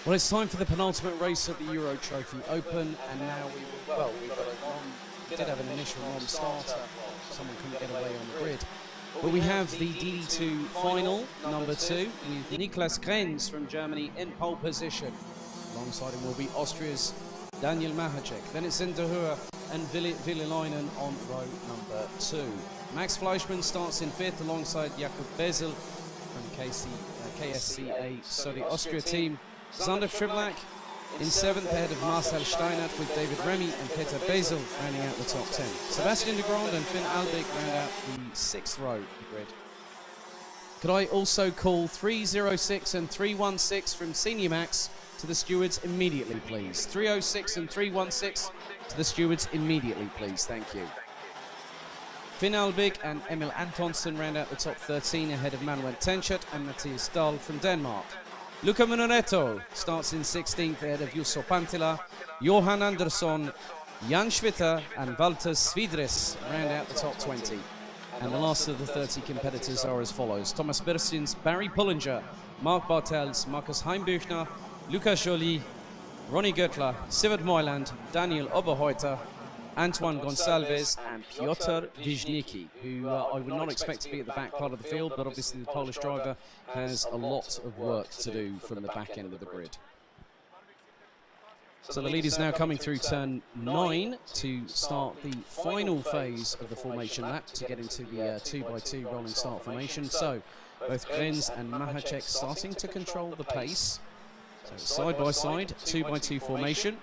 Well, it's time for the penultimate race of the Euro Trophy Open, and now we did have an initial non-starter. Someone couldn't get away on the grid. But we have the DD2 final, number 2, with Niklas Krenz from Germany in pole position. Alongside him will be Austria's Daniel Mahacek. Then it's Zenderhur and Villelainen on row number 2. Max Fleischmann starts in 5th alongside Jakob Bezel from KSCA. So the Austria team, Sander Triblak in 7th ahead of Marcel Steinert, with David Remy and Peter Bezel rounding out the top 10. Sebastian de Grande and Finn Albeck round out the 6th row of the grid. Could I also call 306 and 316 from Senior Max to the stewards immediately, please? 306 and 316 to the stewards immediately, please. Thank you. Finn Albeck and Emil Antonsen round out the top 13 ahead of Manuel Tenschert and Matthias Dahl from Denmark. Luca Minoretto starts in 16th ahead of Jusso Pantila. Johan Andersson, Jan Schwitter and Walter Svidris round out the top 20. And the last of the 30 competitors are as follows: Thomas Bersins, Barry Pullinger, Mark Bartels, Markus Heimbüchner, Lukas Joly, Ronnie Göttler, Sivert Moiland, Daniel Oberheuter, Antoine Gonçalves and Piotr Wisnicki, who I would not expect to be at the back part of the field, but obviously the Polish driver has a lot of work to do from the back end of the grid. So the lead is now coming through turn 9 to start the final phase of the formation lap to get into the 2x2 rolling start formation. So both Krenz and Mahacek starting to control the pace. So side by side, 2x2 formation.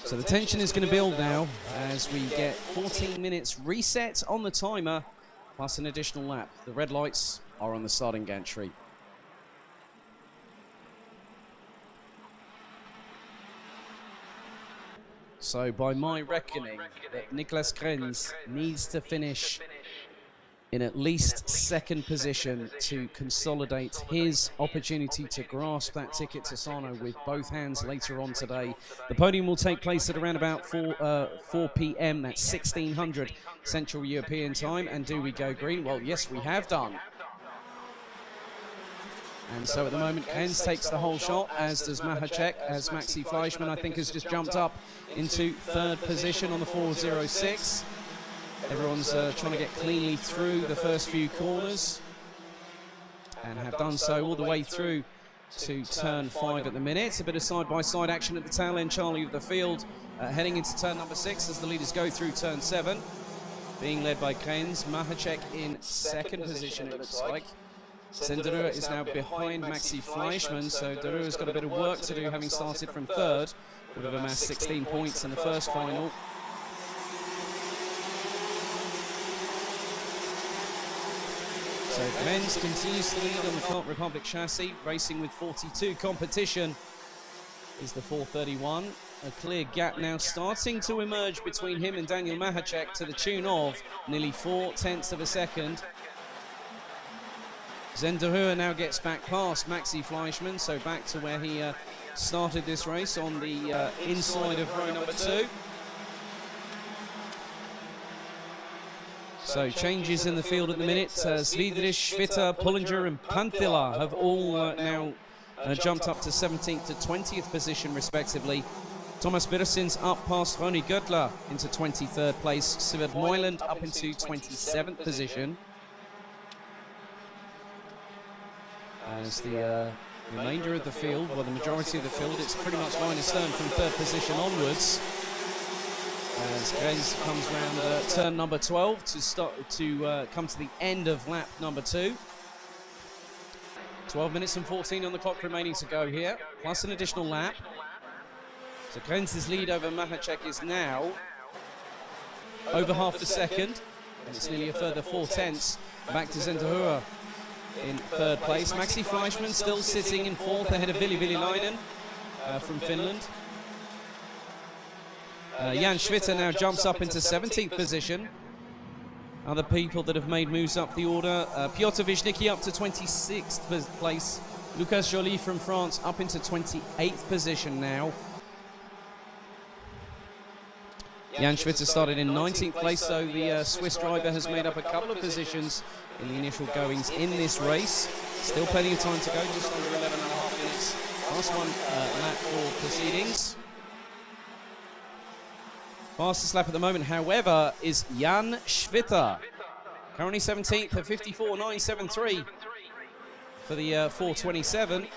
So the tension is going to build now as we get 14 minutes reset on the timer, plus an additional lap. The red lights are on the starting gantry. So by my reckoning, that Niklas Krenz needs to finish in at least 2nd position to consolidate his opportunity to grasp that ticket to Sarno with both hands later on today. The podium will take place at around about 4 p.m. That's 1600 Central European time. And do we go green? Well, yes, we have done. And so at the moment, Krenz takes the whole shot, as does Mahacek, as Maxi Fleischmann, I think, has just jumped up into 3rd position on the 406. Everyone's trying to get cleanly through the first few corners and have done so all the way through to turn 5 at the minute. A bit of side-by-side action at the tail end, Charlie, of the field, heading into turn number 6 as the leaders go through turn 7. Being led by Krenz, Mahacek in 2nd position, it looks like. Zenderhur is now behind Maxi Fleischmann, so Derur's got a bit of work to do, having started from 3rd, would have amassed 16 points in the first final. So Krenz continues to lead on the Kart Republic chassis, racing with 42 competition. Is the 431. A clear gap now starting to emerge between him and Daniel Mahacek to the tune of nearly 4/10 of a second. Zenderhur now gets back past Maxi Fleischmann, so back to where he started this race on the inside of row number 2. So changes in the field at the minute. Svidrich, Schwitter, Pullinger and Pantila have all now jumped up to 17th to 20th position respectively. Thomas Bersins up past Ronnie Göttler into 23rd place. Sivert Moiland up into 27th position. As the remainder of the field, well, the majority of the field, it's pretty much line astern from 3rd position onwards. As Krenz comes round turn number 12 to come to the end of lap number 2. 12 minutes and 14 on the clock remaining to go here, plus an additional lap. So Krenz's lead over Mahacek is now over half a second, and it's nearly a further 4/10 back to Zenderhur in 3rd place. Maxi Fleischmann still sitting in 4th ahead of Villelainen from Finland. Jan Schwitter now jumps up into 17th position. Other people that have made moves up the order: Piotr Wisnicki up to 26th place. Lukas Joly from France up into 28th position now. Jan Schwitter started in 19th place, so the Swiss driver has made up a couple of positions in the initial goings in this race. Still plenty of time to go, just under 11.5 minutes. Last one lap for proceedings. Fastest lap at the moment, however, is Jan Schwitter. Currently 17th at 54.973 for the 427.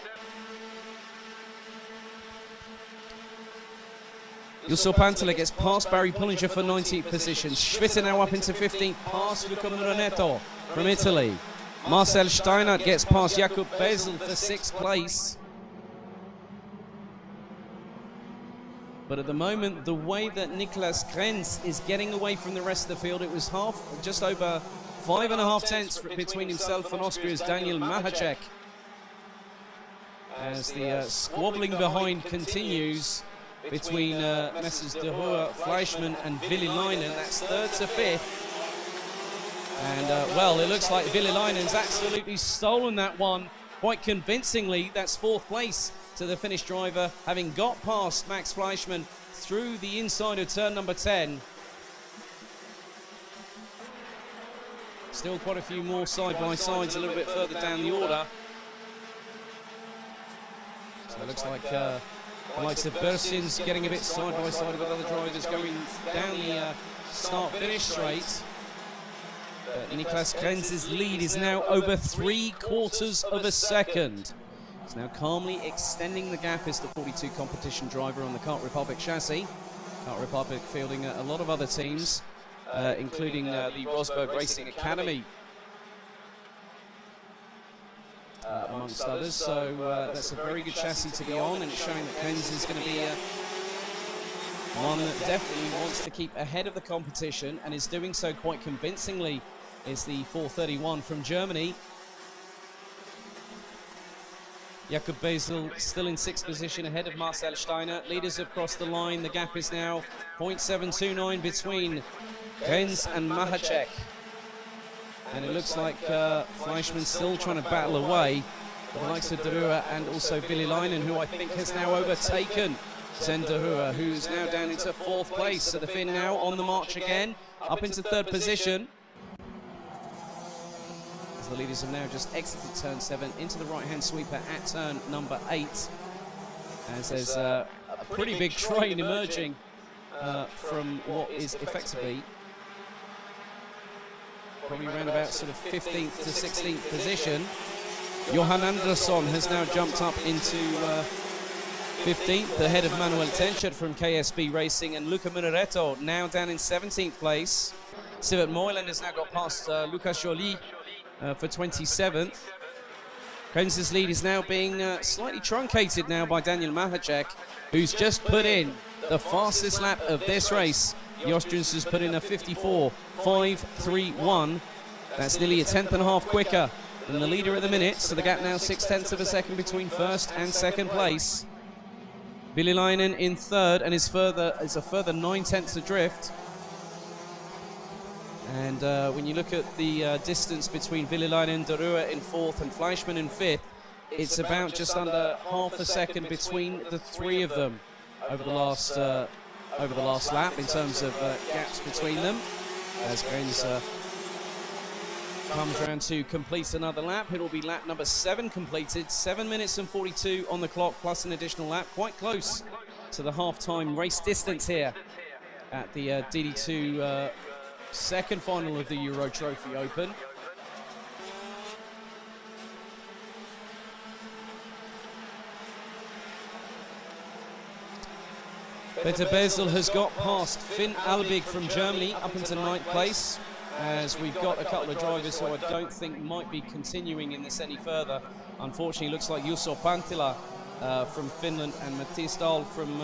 Jusso Pantala gets past Barry Pullinger for 19th position. Schwitter now up into 15th, past Luca Muranetto from Italy. Marcel Steinert gets past Jakub Bezel for 6th place. But at the moment, the way that Niklas Krenz is getting away from the rest of the field, it was just over 5.5 tenths between himself and Austria's Daniel Mahacek. As the squabbling behind continues between Messrs de Hoer, Fleischmann and Villilainen. That's 3rd to 5th. And, well, it looks like Villilainen's absolutely stolen that one quite convincingly. That's 4th place to the Finnish driver, having got past Max Fleischmann through the inside of turn number 10. Still quite a few more side-by-sides a little bit further down the order. So it looks like the likes of Bersin's getting a bit side-by-side with other drivers going down the start-finish straight. But Niklas Krenz's lead is now over 3/4 of a second. He's now calmly extending the gap as the 42 competition driver on the Kart Republic chassis. Kart Republic fielding a lot of other teams, including the Rosberg Racing Academy, amongst others. So that's a very good chassis to be on, and it's showing that Krenz is going to be one that definitely wants to keep ahead of the competition, and is doing so quite convincingly. Is the 431 from Germany. Jakub Bezel still in 6th position ahead of Marcel Steiner. Leaders have crossed the line. The gap is now 0.729 between Krenz and Mahacek. And it looks like Fleischmann still trying to battle away. The likes of de Hoer and also Villilainen, who I think has now overtaken Sven de Hoer, who's now down into 4th place. So the Finn now on the march again, up into 3rd position. The leaders have now just exited turn 7 into the right-hand sweeper at turn number 8. As there's a pretty big train emerging from what is effectively probably around about sort of 15th to 16th position. Johan Andersson has now jumped up into 15th ahead of Manuel Tenchert from KSB Racing, and Luca Muranetto now down in 17th place. Sivert Moiland has now got past Lucas Joly for 27th. Krenz's lead is now being slightly truncated now by Daniel Mahacek, who's just put in the fastest lap of this race. The Austrians has put in a 54.531. That's nearly a 1/10.5 quicker than the leader at the minute, so the gap now 6/10 of a second between 1st and 2nd place. Villilainen in 3rd and is a further 9/10 adrift. And when you look at the distance between Villilainen, de Hoer in 4th and Fleischmann in 5th, it's about just under half a second between the 3 of them over the last lap in terms of gaps between them. As Krenz comes around to complete another lap, it'll be lap number 7 completed. 7 minutes and 42 on the clock plus an additional lap, quite close to the half-time race distance here at the DD2 second final of the Euro Trophy Open. Peter Bezel has got past Finn Albig from Germany up into 9th place, as we've got a couple of drivers who I don't think might be continuing in this any further. Unfortunately, it looks like Jusso Pantila from Finland and Mathias Dahl from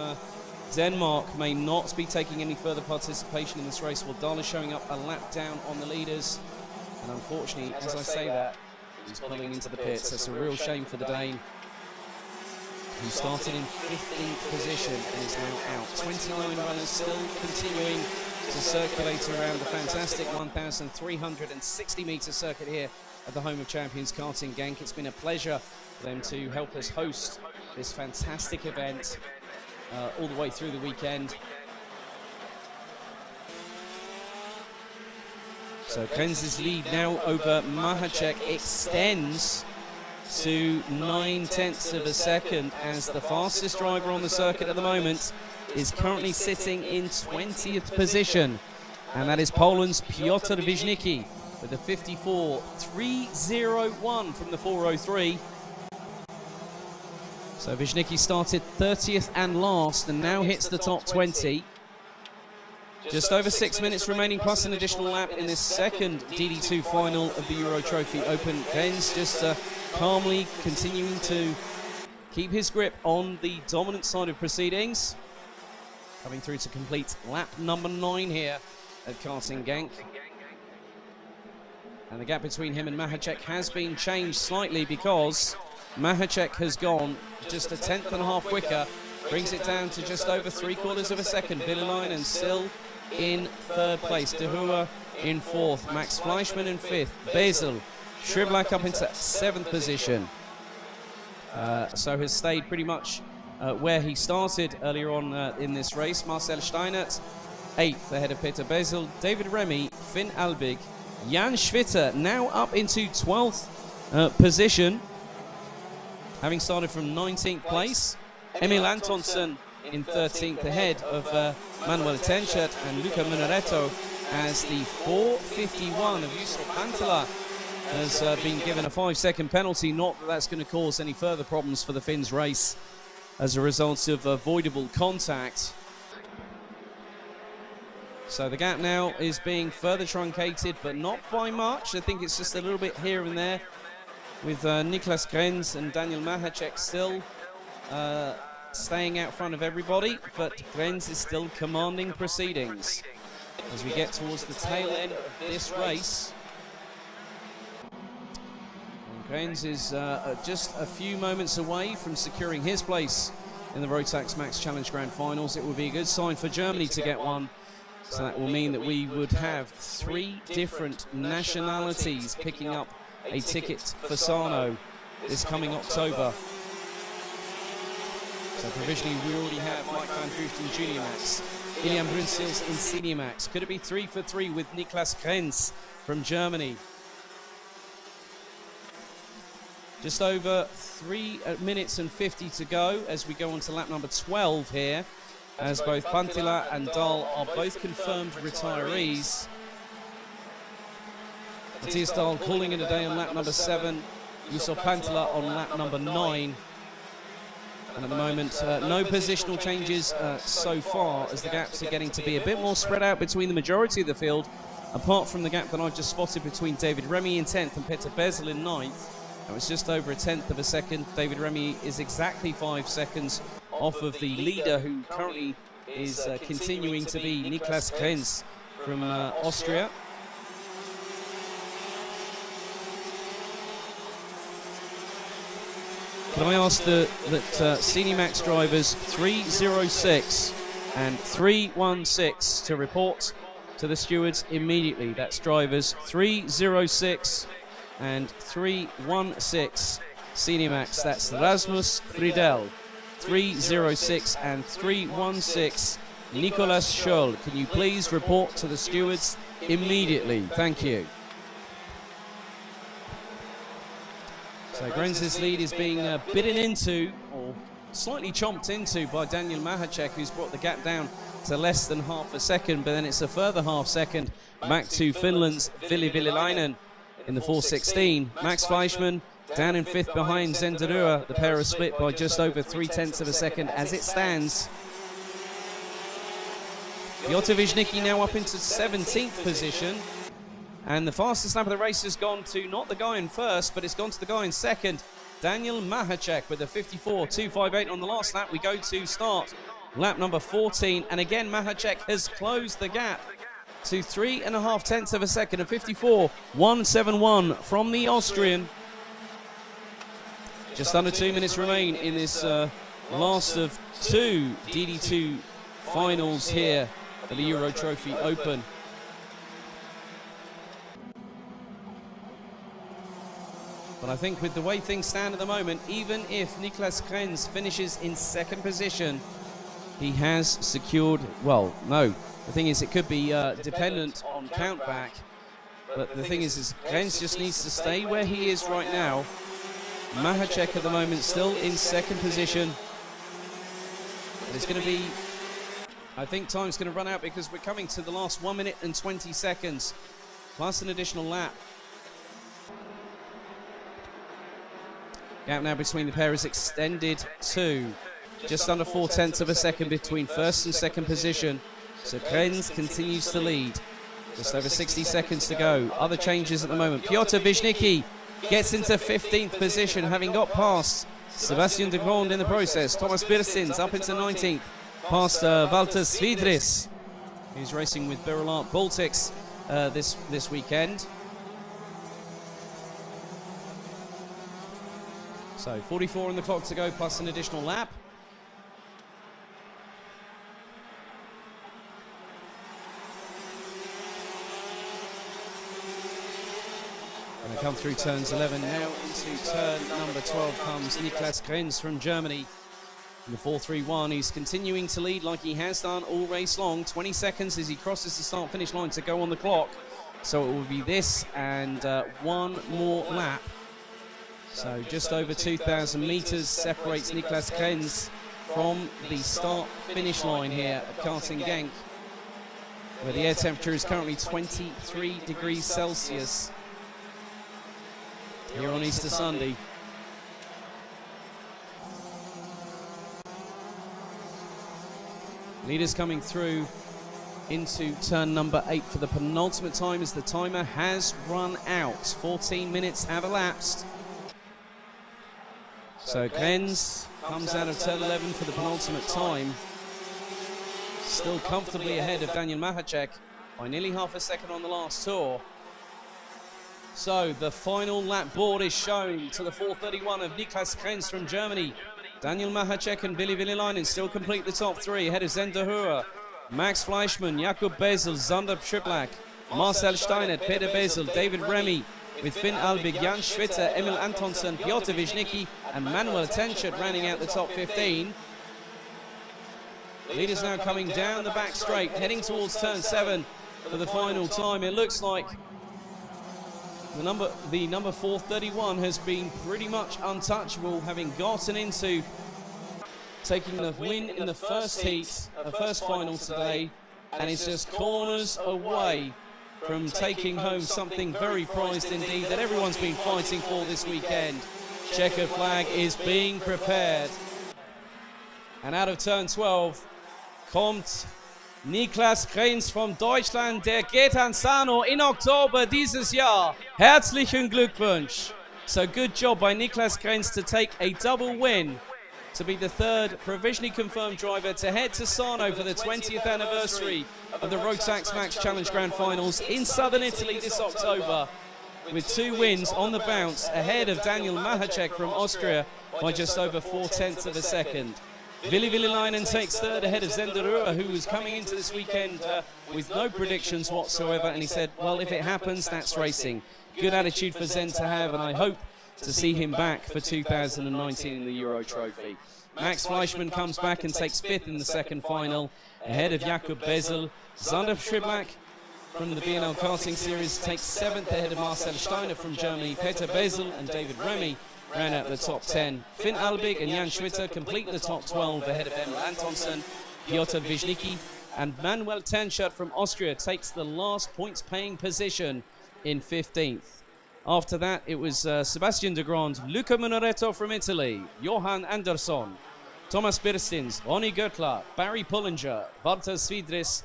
Denmark may not be taking any further participation in this race. Well, Dahl is showing up a lap down on the leaders, and unfortunately, as I say that, he's pulling into the pits. That's a real shame for the Dane, who started in 15th position and is now out. 29 runners still continuing to circulate around the fantastic 1,360-metre circuit here at the home of champions karting Genk. It's been a pleasure for them to help us host this fantastic event all the way through the weekend. So Grenz's lead now over Mahacek extends to 9/10 of a second, as the fastest driver on the circuit at the moment is currently sitting in 20th position, and that is Poland's Piotr Wisnicki with a 54.301 from the 403. So Wisnicki started 30th and last and now hits the top 20. Just over 6 minutes remaining plus an additional lap in this second DD2 final of the Euro Trophy Open. Grenz just calmly continuing to keep his grip on the dominant side of proceedings. Coming through to complete lap number 9 here at Karting Genk. And the gap between him and Mahacek has been changed slightly, because Mahacek has gone just a 10th and a half quicker, brings it down to just over 3/4 of a second. Villelainen still in 3rd place, De Hoer in 4th, Max Fleischmann in 5th, Bezel, Schriblak up into 7th position. So has stayed pretty much where he started earlier on in this race. Marcel Steinert 8th ahead of Peter Bezel, David Remy, Finn Albig, Jan Schwitter now up into 12th position, having started from 19th place. Emil Antonsson in 13th ahead of Manuel Tenchert and Luca Muneretto, as the 4:51 of Juuso Panttila has been given a 5-second penalty. Not that that's going to cause any further problems for the Finns race as a result of avoidable contact. So the gap now is being further truncated, but not by much. I think it's just a little bit here and there, with Niklas Grenz and Daniel Mahacek still staying out front of everybody, but Grenz is still commanding proceedings as we get towards the tail end of this race. And Grenz is just a few moments away from securing his place in the Rotax Max Challenge Grand Finals. It would be a good sign for Germany to get one. So that will mean that we would have 3 different nationalities picking up a ticket for Sarno this coming October. So provisionally we already have Mike van Vlucht in Junior Max, Ilian Brunsils in Senior Max. Could it be 3 for 3 with Niklas Grenz from Germany? Just over 3 minutes and 50 to go as we go on to lap number 12 here, as both Panttila and Dahl are both confirmed retirees. Matthias Dahl calling it a day on lap number 7, Juuso Panttila on lap number 9. And at the moment, no positional changes so far, as the gaps are getting to be a bit more spread out between the majority of the field, apart from the gap that I've just spotted between David Remy in 10th and Peter Bezel in 9th. That was just over a 10th of a second. David Remy is exactly 5 seconds off of the leader, who currently is continuing to be Niklas Grenz from Austria. Can I ask that Senior Max drivers 306 and 316 to report to the stewards immediately? That's drivers 306 and 316 Senior Max. That's Rasmus Friedel. 306 and 316 Nicolas Scholl. Can you please report to the stewards immediately? Thank you. So Grenz's lead is being bitten into, or slightly chomped into, by Daniel Mahacek, who's brought the gap down to less than half a second, but then it's a further half second back to Finland's Ville Villelainen in the 4:16. Max Fleischmann down in 5th behind Sven De Hoer. The pair are split by just over 3/10 of a second as it stands. Piotr Wisnicki now up into 17th position. And the fastest lap of the race has gone to not the guy in first, but it's gone to the guy in second, Daniel Mahacek, with a 54.258 on the last lap. We go to start lap number 14, and again Mahacek has closed the gap to 3.5 of a second, a 54.171 from the Austrian. Just under 2 minutes remain in this last of 2 DD2 finals here at the Euro Trophy Open. But I think with the way things stand at the moment, even if Niklas Grenz finishes in 2nd position, he has secured, well, no, the thing is it could be dependent on countback, But the thing is Krenz just needs to stay where he is right now. Mahacek at the moment still in second position. But it's going to be, I think time's going to run out because we're coming to the last 1 minute and 20 seconds, plus an additional lap. Gap now between the pair is extended to just under 0.4 of a second between first and second position. So Krenz continues to lead. Just over 60 seconds to go. Other changes at the moment. Piotr Wisnicki gets into 15th position, having got past Sebastian de Grond in the process. Thomas Birstins up into 19th, past Walter Svidris, who's racing with Birolart Baltics this weekend. So 44 on the clock to go, plus an additional lap. Going to come through turns 11 now. Into turn number 12 comes Niklas Krenz from Germany. In the 4.31, he's continuing to lead like he has done all race long. 20 seconds as he crosses the start-finish line to go on the clock. So it will be this and one more lap. So just over 2,000 meters separates Niklas Krenz from the start-finish line here at Karting Genk, where the air temperature is currently 23 degrees Celsius. Here on Easter Sunday. Leaders coming through into turn number 8 for the penultimate time as the timer has run out. 14 minutes have elapsed. So Krenz comes out of turn 11 for the penultimate time. Still comfortably ahead of Daniel Mahacek by nearly half a second on the last tour. So the final lap board is shown to the 4.31 of Niklas Krenz from Germany. Daniel Mahacek and Billy Villelainen still complete the top 3 ahead of Zender Höher, Max Fleischmann, Jakub Bezel, Zander Przyblak, Marcel Steinert, Peter Bezel, David Remy, with Finn Albig, Jan Schwitter, Emil Antonsen, Piotr Wisnicki and Manuel Tenchert rounding out the top 15. Leaders now coming down the back straight, heading towards turn 7 for the final time. It looks like the number 431 has been pretty much untouchable, having gotten into taking the win in the first heat, the first final today, and it's just corners away from taking home something very prized indeed that everyone's been fighting for this weekend. Checkered flag is being prepared. And out of turn 12 kommt Niklas Krenz from Deutschland, der geht an Sano in Oktober dieses Jahr. Herzlichen Glückwunsch. So good job by Niklas Krenz to take a double win, to be the third provisionally confirmed driver to head to Sano for the 20th anniversary of the Rotax Max Challenge Grand Finals in southern Italy this October, with 2 wins on the bounce ahead of Daniel Mahacek from Austria by just over 0.4 of a second. Willi Villelainen takes third ahead of Zender Höher, who was coming into this weekend with no predictions whatsoever, and he said, well, if it happens, that's racing. Good attitude for Zen to have, and I hope to see him back for 2019 in the Euro Trophy. Max Fleischmann comes back and takes 5th in the second final, ahead of Jakub Bezel. Zander Przyblak from the BNL Karting Series takes 7th ahead of Marcel Steiner from Germany. Peter Bezel and David Remy round out the top 10. Finn Albig and Jan Schwitter complete the top 12 ahead of Emil Antonsen. Piotr Wisnicki and Manuel Tenchert from Austria takes the last points-paying position in 15th. After that, it was Sebastian de Grond, Luca Minoretto from Italy, Johan Andersson, Thomas Birstins, Ronny Göttler, Barry Pullinger, Walter Svidris,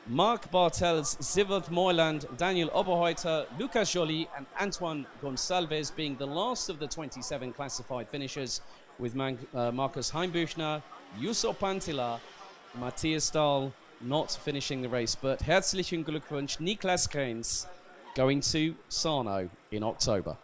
Mark Bartels, Sivert Moiland, Daniel Oberheuter, Lucas Joly and Antoine Gonçalves being the last of the 27 classified finishers, with Markus Heimbüchner, Jusso Pantila, Matthias Stahl not finishing the race. But herzlichen Glückwunsch, Niklas Krenz, going to Sarno in October.